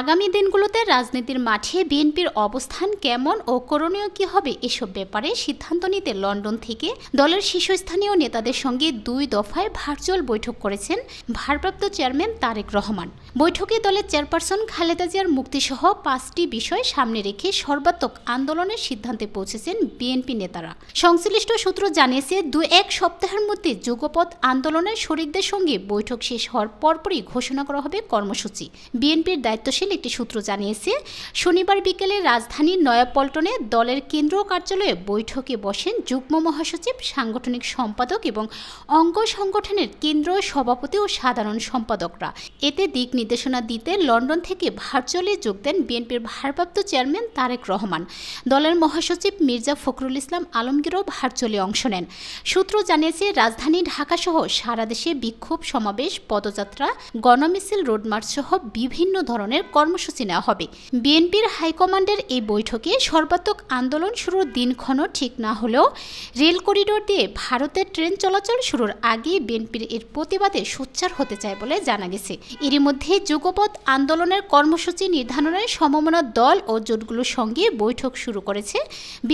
আগামী দিনগুলোতে রাজনীতির মাঠে বিএনপির অবস্থান কেমন ও করণীয় কী হবে এসব ব্যাপারে সিদ্ধান্ত নিতে লন্ডন থেকে দলের শীর্ষস্থানীয় নেতাদের সঙ্গে 2 দফায় ভার্চুয়াল বৈঠক করেছেন ভারপ্রাপ্ত চেয়ারম্যান তারেক রহমান। বৈঠকে দলের চেয়ারপারসন খালেদা জিয়ার মুক্তিসহ 5টি বিষয় সামনে রেখে সর্বাত্মক আন্দোলনের সিদ্ধান্তে পৌঁছেছেন বিএনপি নেতারা। সংশ্লিষ্ট সূত্র জানিয়েছে 2-1 সপ্তাহের মধ্যে যুগপৎ আন্দোলনের শরিকদের সঙ্গে বৈঠক শেষ হওয়ার পরপরই ঘোষণা করা হবে কর্মসূচি। বিএনপির দায়িত্বশীল একটি সূত্র জানিয়েছে, শনিবার বিকেলে রাজধানীর নয়াপল্টনে দলের কেন্দ্রীয় কার্যালয়ে বৈঠকে বসেন যুগ্ম মহাসচিব, সাংগঠনিক সম্পাদক এবং অঙ্গ সংগঠনের কেন্দ্রীয় সভাপতি ও সাধারণ সম্পাদকরা। এতে দিক নির্দেশনা দিতে লন্ডন থেকে ভার্চুয়ালি যোগ দেন বিএনপির ভারপ্রাপ্ত চেয়ারম্যান তারেক রহমান। দলের মহাসচিব মির্জা ফখরুল ইসলাম আলমগীরও ভার্চুয়ালি অংশ নেন। সূত্র জানিয়েছে, রাজধানী ঢাকাসহ সারা দেশে বিক্ষোভ সমাবেশ, পদযাত্রা, গণমিছিল, রোডমার্চ সহ বিভিন্ন ধরনের কর্মসূচি নেওয়া হবে। বিএনপির হাইকমান্ডের এই বৈঠকে সর্বাত্মক আন্দোলন শুরুর দিনক্ষণ ঠিক না হলেও রেল করিডোর দিয়ে ভারতের ট্রেন চলাচল শুরুর আগে বিএনপির এর প্রতিবাদে সোচ্চার হতে চায় বলে জানা গেছে। এরই মধ্যে যুগপৎ আন্দোলনের কর্মসূচি নির্ধারণের সমমনা দল ও জোটগুলোর সঙ্গে বৈঠক শুরু করেছে